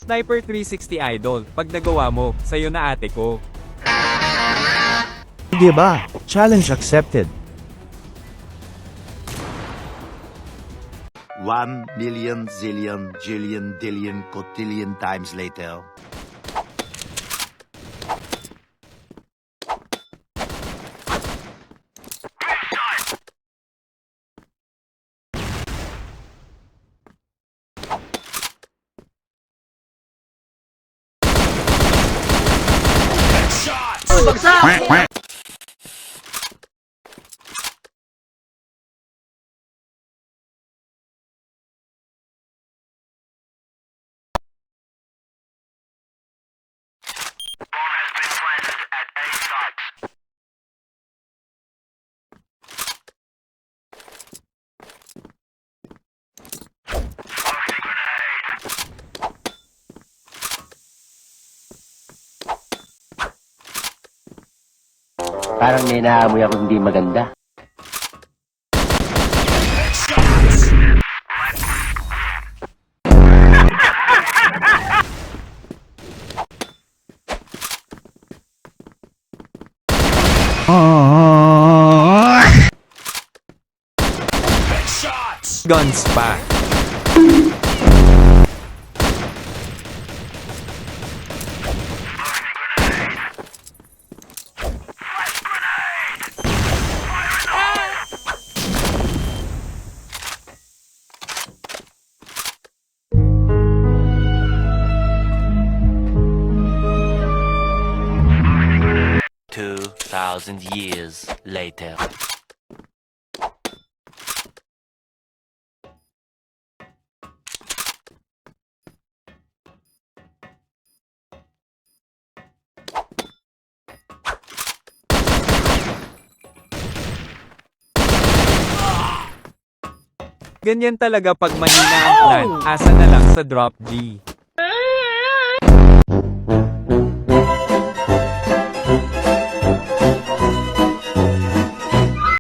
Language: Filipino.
Sniper 360 idol, pag nagawa mo, sa'yo na ate ko. Sige ba? Challenge accepted. 1,000,000 zillion jillion dillion cotillion times later. Parang may naamoy ako hindi maganda. Guns pa. Thousand years later. Ganyan talaga pag mahina ang plan, asa na lang sa drop G.